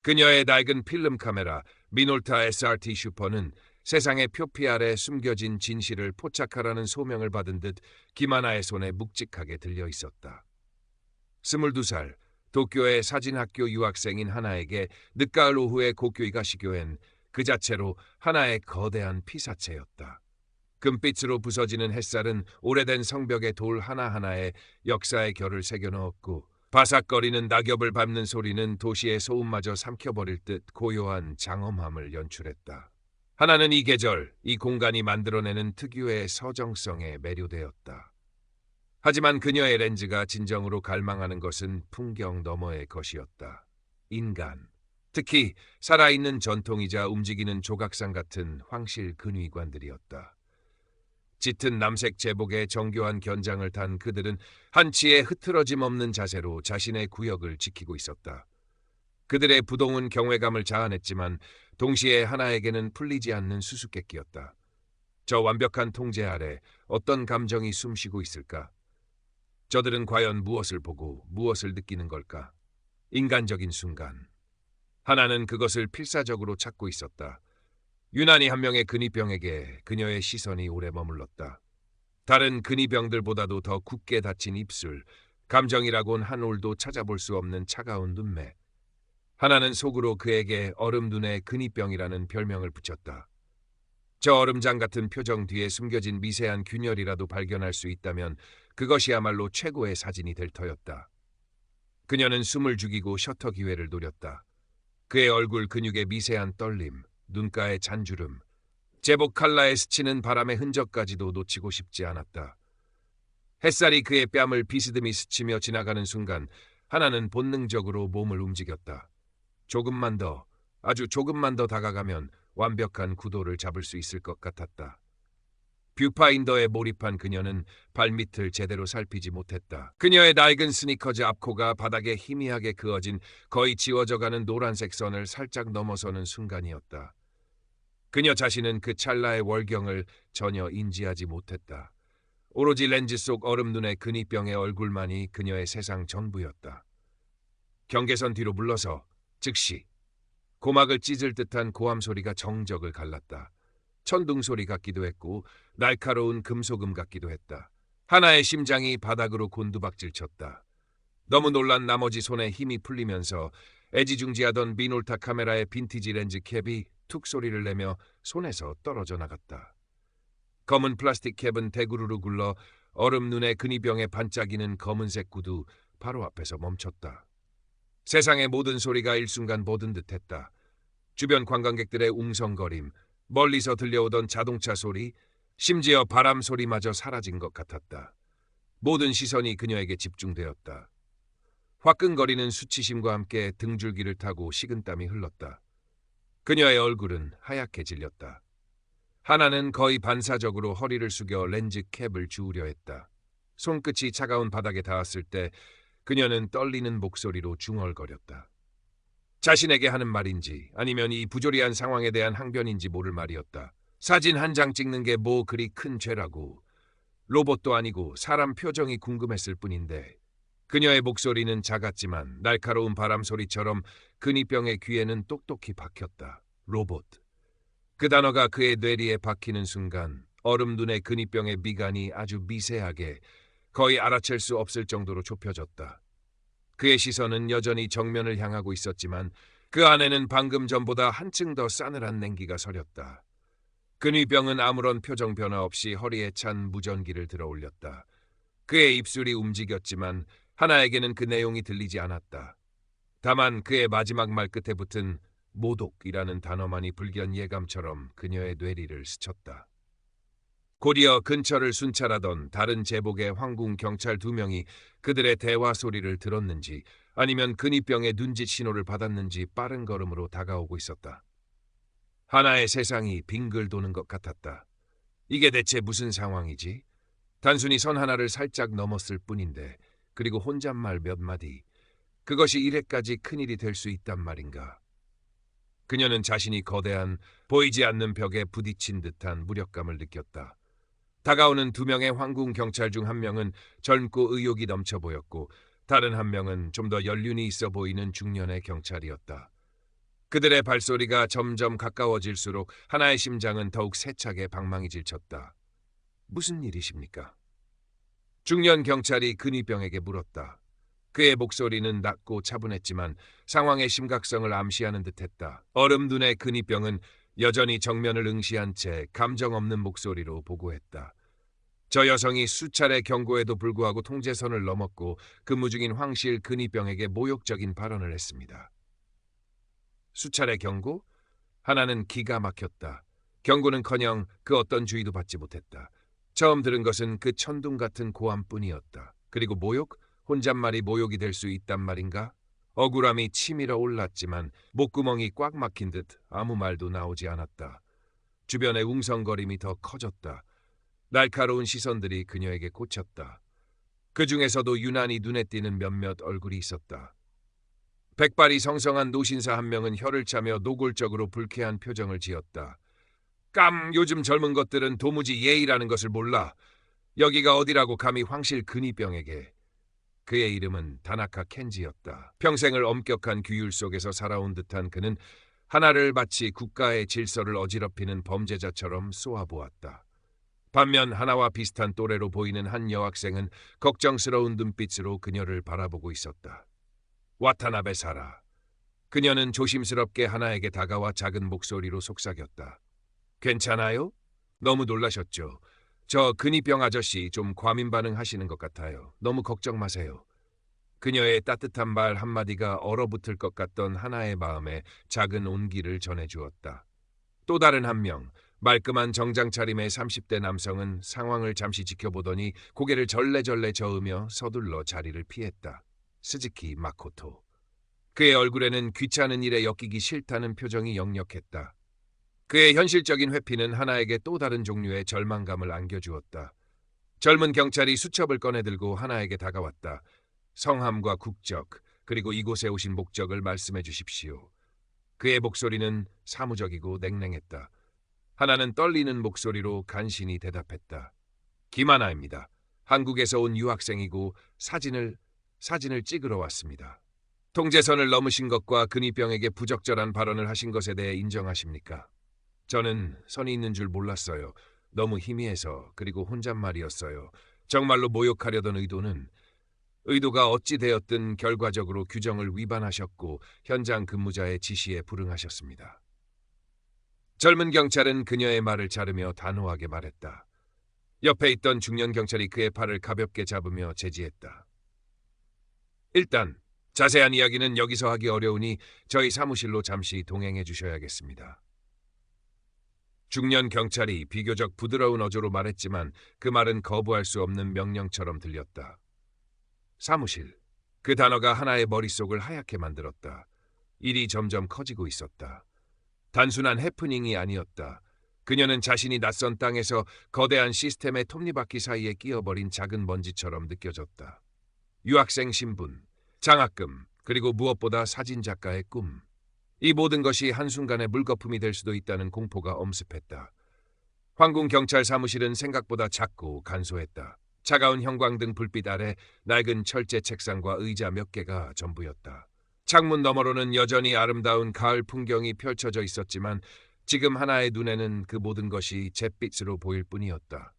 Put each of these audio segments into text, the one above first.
그녀의 낡은 필름 카메라 미놀타 SRT 슈퍼는 세상의 표피 아래 숨겨진 진실을 포착하라는 소명을 받은 듯 김하나의 손에 묵직하게 들려 있었다. 22살 도쿄의 사진학교 유학생인 하나에게 늦가을 오후에 고교이가 시교엔 그 자체로 하나의 거대한 피사체였다. 금빛으로 부서지는 햇살은 오래된 성벽의 돌 하나하나에 역사의 결을 새겨넣었고 바삭거리는 낙엽을 밟는 소리는 도시의 소음마저 삼켜버릴 듯 고요한 장엄함을 연출했다. 하나는 이 계절, 이 공간이 만들어내는 특유의 서정성에 매료되었다. 하지만 그녀의 렌즈가 진정으로 갈망하는 것은 풍경 너머의 것이었다. 인간, 특히 살아있는 전통이자 움직이는 조각상 같은 황실 근위관들이었다. 짙은 남색 제복에 정교한 견장을 탄 그들은 한치의 흐트러짐 없는 자세로 자신의 구역을 지키고 있었다. 그들의 부동은 경외감을 자아냈지만 동시에 하나에게는 풀리지 않는 수수께끼였다. 저 완벽한 통제 아래 어떤 감정이 숨쉬고 있을까? 저들은 과연 무엇을 보고 무엇을 느끼는 걸까? 인간적인 순간. 하나는 그것을 필사적으로 찾고 있었다. 유난히 한 명의 근위병에게 그녀의 시선이 오래 머물렀다. 다른 근위병들보다도 더 굳게 닫힌 입술, 감정이라곤 한 올도 찾아볼 수 없는 차가운 눈매. 하나는 속으로 그에게 얼음 눈의 근위병이라는 별명을 붙였다. 저 얼음장 같은 표정 뒤에 숨겨진 미세한 균열이라도 발견할 수 있다면 그것이야말로 최고의 사진이 될 터였다. 그녀는 숨을 죽이고 셔터 기회를 노렸다. 그의 얼굴 근육의 미세한 떨림, 눈가의 잔주름, 제복 칼라에 스치는 바람의 흔적까지도 놓치고 싶지 않았다. 햇살이 그의 뺨을 비스듬히 스치며 지나가는 순간 하나는 본능적으로 몸을 움직였다. 조금만 더, 아주 조금만 더 다가가면 완벽한 구도를 잡을 수 있을 것 같았다. 뷰파인더에 몰입한 그녀는 발밑을 제대로 살피지 못했다. 그녀의 낡은 스니커즈 앞코가 바닥에 희미하게 그어진 거의 지워져가는 노란색 선을 살짝 넘어서는 순간이었다. 그녀 자신은 그 찰나의 월경을 전혀 인지하지 못했다. 오로지 렌즈 속 얼음 눈의 근위병의 얼굴만이 그녀의 세상 전부였다. 경계선 뒤로 물러서 즉시 고막을 찢을 듯한 고함 소리가 정적을 갈랐다. 천둥 소리 같기도 했고 날카로운 금소금 같기도 했다. 하나의 심장이 바닥으로 곤두박질 쳤다. 너무 놀란 나머지 손에 힘이 풀리면서 애지중지하던 미놀타 카메라의 빈티지 렌즈 캡이 툭 소리를 내며 손에서 떨어져 나갔다. 검은 플라스틱 캡은 대구르르 굴러 얼음 눈의 근위병에 반짝이는 검은색 구두 바로 앞에서 멈췄다. 세상의 모든 소리가 일순간 멎은 듯했다. 주변 관광객들의 웅성거림, 멀리서 들려오던 자동차 소리, 심지어 바람 소리마저 사라진 것 같았다. 모든 시선이 그녀에게 집중되었다. 화끈거리는 수치심과 함께 등줄기를 타고 식은땀이 흘렀다. 그녀의 얼굴은 하얗게 질렸다. 하나는 거의 반사적으로 허리를 숙여 렌즈 캡을 주우려 했다. 손끝이 차가운 바닥에 닿았을 때 그녀는 떨리는 목소리로 중얼거렸다. 자신에게 하는 말인지 아니면 이 부조리한 상황에 대한 항변인지 모를 말이었다. 사진 한 장 찍는 게 뭐 그리 큰 죄라고. 로봇도 아니고 사람 표정이 궁금했을 뿐인데. 그녀의 목소리는 작았지만 날카로운 바람 소리처럼 근위병의 귀에는 똑똑히 박혔다. 로봇. 그 단어가 그의 뇌리에 박히는 순간 얼음 눈의 근위병의 미간이 아주 미세하게 거의 알아챌 수 없을 정도로 좁혀졌다. 그의 시선은 여전히 정면을 향하고 있었지만 그 안에는 방금 전보다 한층 더 싸늘한 냉기가 서렸다. 근위병은 아무런 표정 변화 없이 허리에 찬 무전기를 들어올렸다. 그의 입술이 움직였지만 하나에게는 그 내용이 들리지 않았다. 다만 그의 마지막 말 끝에 붙은 모독이라는 단어만이 불견 예감처럼 그녀의 뇌리를 스쳤다. 곧이어 근처를 순찰하던 다른 제복의 황궁 경찰 2명이 그들의 대화 소리를 들었는지 아니면 근위병의 눈짓 신호를 받았는지 빠른 걸음으로 다가오고 있었다. 하나의 세상이 빙글 도는 것 같았다. 이게 대체 무슨 상황이지? 단순히 선 하나를 살짝 넘었을 뿐인데 그리고 혼잣말 몇 마디. 그것이 이래까지 큰일이 될 수 있단 말인가? 그녀는 자신이 거대한 보이지 않는 벽에 부딪힌 듯한 무력감을 느꼈다. 다가오는 2명의 황궁 경찰 중 한 명은 젊고 의욕이 넘쳐 보였고 다른 한 명은 좀 더 연륜이 있어 보이는 중년의 경찰이었다. 그들의 발소리가 점점 가까워질수록 하나의 심장은 더욱 세차게 방망이 질쳤다. 무슨 일이십니까? 중년 경찰이 근위병에게 물었다. 그의 목소리는 낮고 차분했지만 상황의 심각성을 암시하는 듯했다. 얼음 눈의 근위병은 여전히 정면을 응시한 채 감정 없는 목소리로 보고했다. 저 여성이 수차례 경고에도 불구하고 통제선을 넘었고 근무 중인 황실 근위병에게 모욕적인 발언을 했습니다. 수차례 경고? 하나는 기가 막혔다. 경고는커녕 그 어떤 주의도 받지 못했다. 처음 들은 것은 그 천둥 같은 고함뿐이었다. 그리고 모욕? 혼잣말이 모욕이 될 수 있단 말인가? 억울함이 치밀어 올랐지만 목구멍이 꽉 막힌 듯 아무 말도 나오지 않았다. 주변의 웅성거림이 더 커졌다. 날카로운 시선들이 그녀에게 꽂혔다. 그 중에서도 유난히 눈에 띄는 몇몇 얼굴이 있었다. 백발이 성성한 노신사 한 명은 혀를 차며 노골적으로 불쾌한 표정을 지었다. 요즘 젊은 것들은 도무지 예의라는 것을 몰라. 여기가 어디라고 감히 황실 근위병에게. 그의 이름은 다나카 켄지였다. 평생을 엄격한 규율 속에서 살아온 듯한 그는 하나를 마치 국가의 질서를 어지럽히는 범죄자처럼 쏘아보았다. 반면 하나와 비슷한 또래로 보이는 한 여학생은 걱정스러운 눈빛으로 그녀를 바라보고 있었다. 와타나베 사라. 그녀는 조심스럽게 하나에게 다가와 작은 목소리로 속삭였다. 괜찮아요? 너무 놀라셨죠? 저 근위병 아저씨 좀 과민 반응하시는 것 같아요. 너무 걱정 마세요. 그녀의 따뜻한 말 한마디가 얼어붙을 것 같던 하나의 마음에 작은 온기를 전해주었다. 또 다른 한 명, 말끔한 정장 차림의 30대 남성은 상황을 잠시 지켜보더니 고개를 절레절레 저으며 서둘러 자리를 피했다. 스즈키 마코토. 그의 얼굴에는 귀찮은 일에 엮이기 싫다는 표정이 역력했다. 그의 현실적인 회피는 하나에게 또 다른 종류의 절망감을 안겨주었다. 젊은 경찰이 수첩을 꺼내들고 하나에게 다가왔다. 성함과 국적, 그리고 이곳에 오신 목적을 말씀해 주십시오. 그의 목소리는 사무적이고 냉랭했다. 하나는 떨리는 목소리로 간신히 대답했다. 김하나입니다. 한국에서 온 유학생이고 사진을 찍으러 왔습니다. 통제선을 넘으신 것과 근위병에게 부적절한 발언을 하신 것에 대해 인정하십니까? 저는 선이 있는 줄 몰랐어요. 너무 희미해서, 그리고 혼잣말이었어요. 정말로 모욕하려던 의도가 어찌 되었든 결과적으로 규정을 위반하셨고 현장 근무자의 지시에 불응하셨습니다. 젊은 경찰은 그녀의 말을 자르며 단호하게 말했다. 옆에 있던 중년 경찰이 그의 팔을 가볍게 잡으며 제지했다. 일단 자세한 이야기는 여기서 하기 어려우니 저희 사무실로 잠시 동행해 주셔야겠습니다. 중년 경찰이 비교적 부드러운 어조로 말했지만 그 말은 거부할 수 없는 명령처럼 들렸다. 사무실. 그 단어가 하나의 머릿속을 하얗게 만들었다. 일이 점점 커지고 있었다. 단순한 해프닝이 아니었다. 그녀는 자신이 낯선 땅에서 거대한 시스템의 톱니바퀴 사이에 끼어버린 작은 먼지처럼 느껴졌다. 유학생 신분, 장학금, 그리고 무엇보다 사진작가의 꿈. 이 모든 것이 한순간에 물거품이 될 수도 있다는 공포가 엄습했다. 황궁경찰 사무실은 생각보다 작고 간소했다. 차가운 형광등 불빛 아래 낡은 철제 책상과 의자 몇 개가 전부였다. 창문 너머로는 여전히 아름다운 가을 풍경이 펼쳐져 있었지만 지금 하나의 눈에는 그 모든 것이 잿빛으로 보일 뿐이었다.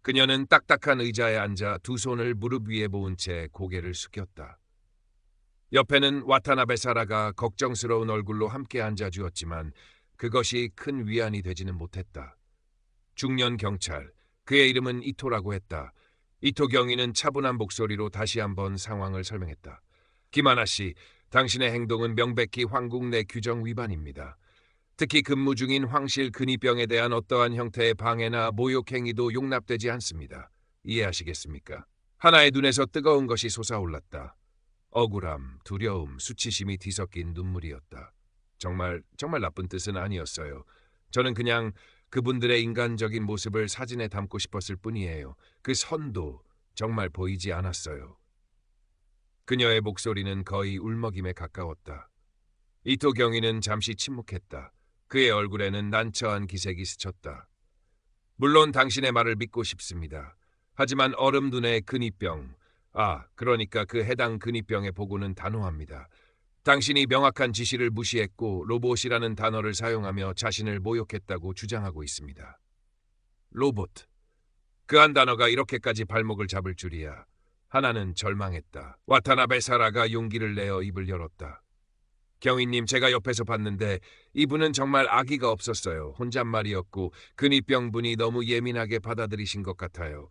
그녀는 딱딱한 의자에 앉아 두 손을 무릎 위에 모은 채 고개를 숙였다. 옆에는 와타나베 사라가 걱정스러운 얼굴로 함께 앉아주었지만 그것이 큰 위안이 되지는 못했다. 중년 경찰, 그의 이름은 이토라고 했다. 이토 경위는 차분한 목소리로 다시 한번 상황을 설명했다. 김하나 씨, 당신의 행동은 명백히 황궁 내 규정 위반입니다. 특히 근무 중인 황실 근위병에 대한 어떠한 형태의 방해나 모욕 행위도 용납되지 않습니다. 이해하시겠습니까? 하나의 눈에서 뜨거운 것이 솟아올랐다. 억울함, 두려움, 수치심이 뒤섞인 눈물이었다. 정말 나쁜 뜻은 아니었어요. 저는 그냥 그분들의 인간적인 모습을 사진에 담고 싶었을 뿐이에요. 그 선도 정말 보이지 않았어요. 그녀의 목소리는 거의 울먹임에 가까웠다. 이토 경위는 잠시 침묵했다. 그의 얼굴에는 난처한 기색이 스쳤다. 물론 당신의 말을 믿고 싶습니다. 하지만 얼음 눈의 근위병, 그러니까 그 해당 근위병의 보고는 단호합니다. 당신이 명확한 지시를 무시했고 로봇이라는 단어를 사용하며 자신을 모욕했다고 주장하고 있습니다. 로봇. 그 한 단어가 이렇게까지 발목을 잡을 줄이야. 하나는 절망했다. 와타나베 사라가 용기를 내어 입을 열었다. 경위님, 제가 옆에서 봤는데 이분은 정말 아기가 없었어요. 혼잣말이었고 근위병분이 너무 예민하게 받아들이신 것 같아요.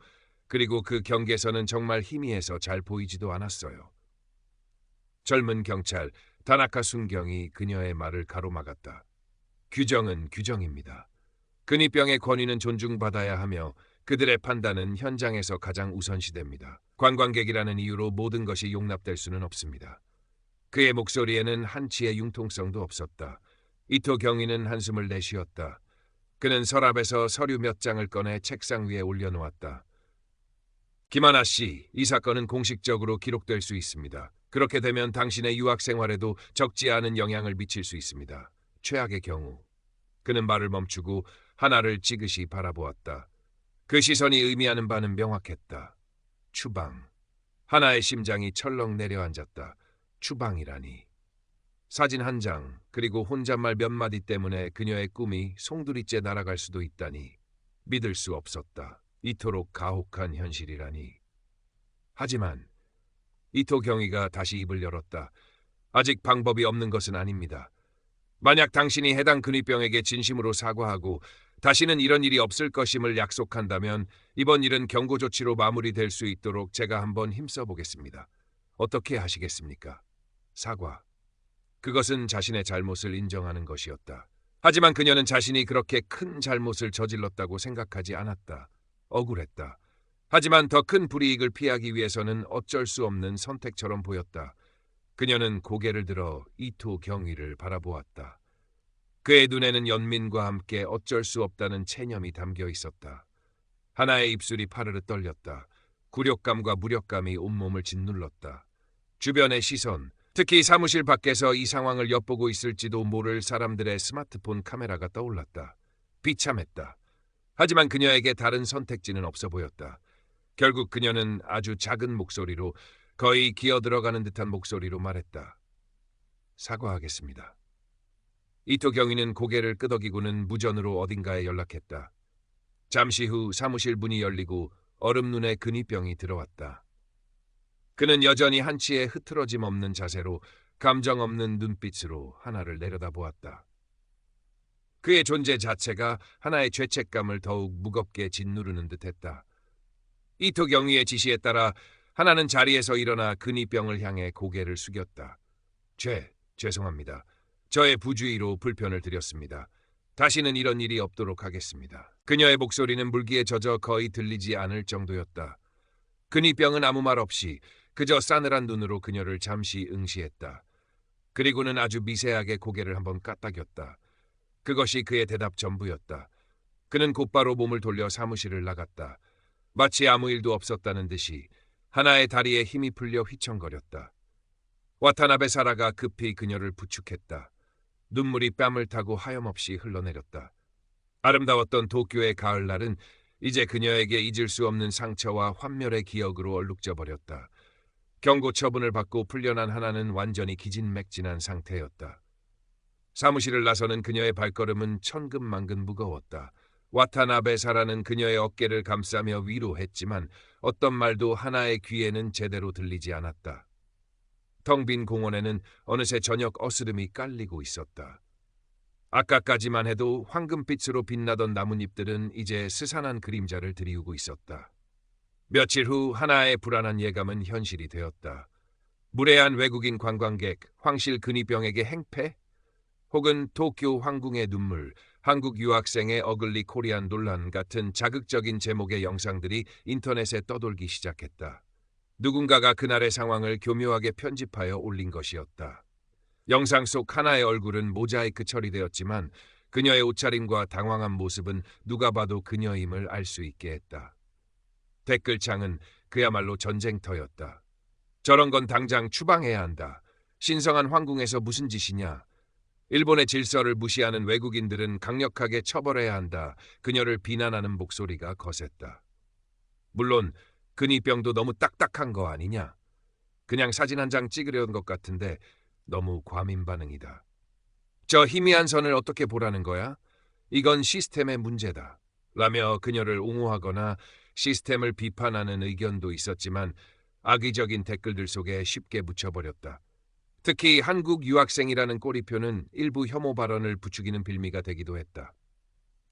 그리고 그 경계선은 정말 희미해서 잘 보이지도 않았어요. 젊은 경찰 다나카 순경이 그녀의 말을 가로막았다. 규정은 규정입니다. 근위병의 권위는 존중받아야 하며 그들의 판단은 현장에서 가장 우선시됩니다. 관광객이라는 이유로 모든 것이 용납될 수는 없습니다. 그의 목소리에는 한치의 융통성도 없었다. 이토 경위는 한숨을 내쉬었다. 그는 서랍에서 서류 몇 장을 꺼내 책상 위에 올려놓았다. 김하나 씨, 이 사건은 공식적으로 기록될 수 있습니다. 그렇게 되면 당신의 유학 생활에도 적지 않은 영향을 미칠 수 있습니다. 최악의 경우. 그는 말을 멈추고 하나를 지그시 바라보았다. 그 시선이 의미하는 바는 명확했다. 추방. 하나의 심장이 철렁 내려앉았다. 추방이라니. 사진 한 장, 그리고 혼잣말 몇 마디 때문에 그녀의 꿈이 송두리째 날아갈 수도 있다니. 믿을 수 없었다. 이토록 가혹한 현실이라니. 하지만 이토 경위가 다시 입을 열었다. 아직 방법이 없는 것은 아닙니다. 만약 당신이 해당 근위병에게 진심으로 사과하고 다시는 이런 일이 없을 것임을 약속한다면 이번 일은 경고 조치로 마무리될 수 있도록 제가 한번 힘써 보겠습니다. 어떻게 하시겠습니까? 사과. 그것은 자신의 잘못을 인정하는 것이었다. 하지만 그녀는 자신이 그렇게 큰 잘못을 저질렀다고 생각하지 않았다. 억울했다. 하지만 더 큰 불이익을 피하기 위해서는 어쩔 수 없는 선택처럼 보였다. 그녀는 고개를 들어 이토 경위를 바라보았다. 그의 눈에는 연민과 함께 어쩔 수 없다는 체념이 담겨 있었다. 하나의 입술이 파르르 떨렸다. 굴욕감과 무력감이 온몸을 짓눌렀다. 주변의 시선, 특히 사무실 밖에서 이 상황을 엿보고 있을지도 모를 사람들의 스마트폰 카메라가 떠올랐다. 비참했다. 하지만 그녀에게 다른 선택지는 없어 보였다. 결국 그녀는 아주 작은 목소리로, 거의 기어들어가는 듯한 목소리로 말했다. 사과하겠습니다. 이토 경위는 고개를 끄덕이고는 무전으로 어딘가에 연락했다. 잠시 후 사무실 문이 열리고 얼음 눈에 근위병이 들어왔다. 그는 여전히 한치의 흐트러짐 없는 자세로 감정 없는 눈빛으로 하나를 내려다보았다. 그의 존재 자체가 하나의 죄책감을 더욱 무겁게 짓누르는 듯했다. 이토 경위의 지시에 따라 하나는 자리에서 일어나 근위병을 향해 고개를 숙였다. 죄송합니다. 저의 부주의로 불편을 드렸습니다. 다시는 이런 일이 없도록 하겠습니다. 그녀의 목소리는 물기에 젖어 거의 들리지 않을 정도였다. 근위병은 아무 말 없이 그저 싸늘한 눈으로 그녀를 잠시 응시했다. 그리고는 아주 미세하게 고개를 한번 까딱였다. 그것이 그의 대답 전부였다. 그는 곧바로 몸을 돌려 사무실을 나갔다. 마치 아무 일도 없었다는 듯이 하나의 다리에 힘이 풀려 휘청거렸다. 와타나베 사라가 급히 그녀를 부축했다. 눈물이 뺨을 타고 하염없이 흘러내렸다. 아름다웠던 도쿄의 가을날은 이제 그녀에게 잊을 수 없는 상처와 환멸의 기억으로 얼룩져 버렸다. 경고 처분을 받고 풀려난 하나는 완전히 기진맥진한 상태였다. 사무실을 나서는 그녀의 발걸음은 천근만근 무거웠다. 와타나베 사라는 그녀의 어깨를 감싸며 위로했지만 어떤 말도 하나의 귀에는 제대로 들리지 않았다. 텅 빈 공원에는 어느새 저녁 어스름이 깔리고 있었다. 아까까지만 해도 황금빛으로 빛나던 나뭇잎들은 이제 스산한 그림자를 드리우고 있었다. 며칠 후 하나의 불안한 예감은 현실이 되었다. 무례한 외국인 관광객, 황실 근위병에게 행패? 혹은 도쿄 황궁의 눈물, 한국 유학생의 어글리 코리안 논란 같은 자극적인 제목의 영상들이 인터넷에 떠돌기 시작했다. 누군가가 그날의 상황을 교묘하게 편집하여 올린 것이었다. 영상 속 하나의 얼굴은 모자이크 처리되었지만 그녀의 옷차림과 당황한 모습은 누가 봐도 그녀임을 알 수 있게 했다. 댓글창은 그야말로 전쟁터였다. 저런 건 당장 추방해야 한다. 신성한 황궁에서 무슨 짓이냐. 일본의 질서를 무시하는 외국인들은 강력하게 처벌해야 한다. 그녀를 비난하는 목소리가 거셌다. 물론 근위병도 너무 딱딱한 거 아니냐. 그냥 사진 한 장 찍으려는 것 같은데 너무 과민 반응이다. 저 희미한 선을 어떻게 보라는 거야? 이건 시스템의 문제다. 라며 그녀를 옹호하거나 시스템을 비판하는 의견도 있었지만 악의적인 댓글들 속에 쉽게 묻혀버렸다. 특히 한국 유학생이라는 꼬리표는 일부 혐오 발언을 부추기는 빌미가 되기도 했다.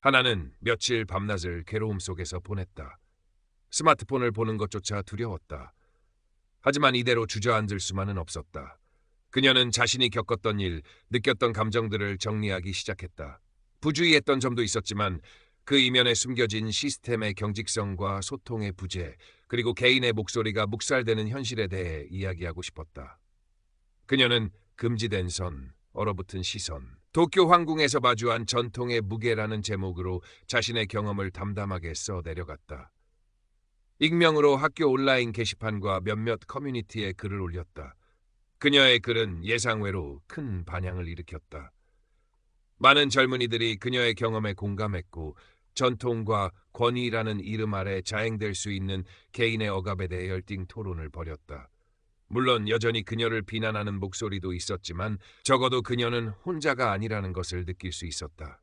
하나는 며칠 밤낮을 괴로움 속에서 보냈다. 스마트폰을 보는 것조차 두려웠다. 하지만 이대로 주저앉을 수만은 없었다. 그녀는 자신이 겪었던 일, 느꼈던 감정들을 정리하기 시작했다. 부주의했던 점도 있었지만 그 이면에 숨겨진 시스템의 경직성과 소통의 부재, 그리고 개인의 목소리가 묵살되는 현실에 대해 이야기하고 싶었다. 그녀는 금지된 선, 얼어붙은 시선, 도쿄 황궁에서 마주한 전통의 무게라는 제목으로 자신의 경험을 담담하게 써 내려갔다. 익명으로 학교 온라인 게시판과 몇몇 커뮤니티에 글을 올렸다. 그녀의 글은 예상외로 큰 반향을 일으켰다. 많은 젊은이들이 그녀의 경험에 공감했고 전통과 권위라는 이름 아래 자행될 수 있는 개인의 억압에 대해 열띤 토론을 벌였다. 물론 여전히 그녀를 비난하는 목소리도 있었지만 적어도 그녀는 혼자가 아니라는 것을 느낄 수 있었다.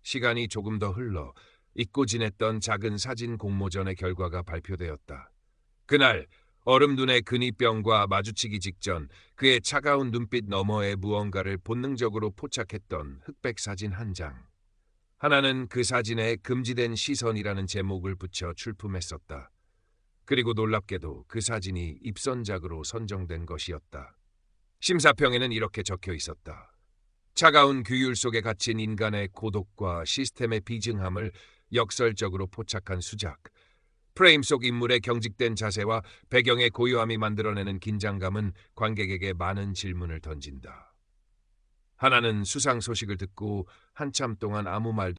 시간이 조금 더 흘러 잊고 지냈던 작은 사진 공모전의 결과가 발표되었다. 그날 얼음 눈의 근위병과 마주치기 직전 그의 차가운 눈빛 너머에 무언가를 본능적으로 포착했던 흑백 사진 한 장. 하나는 그 사진에 금지된 시선이라는 제목을 붙여 출품했었다. 그리고 놀랍게도 그 사진이 입선작으로 선정된 것이었다. 심사평에는 이렇게 적혀 있었다. 차가운 규율 속에 갇힌 인간의 고독과 시스템의 비증함을 역설적으로 포착한 수작. 프레임 속 인물의 경직된 자세와 배경의 고요함이 만들어내는 긴장감은 관객에게 많은 질문을 던진다. 하나는 수상 소식을 듣고 한참 동안 아무 말도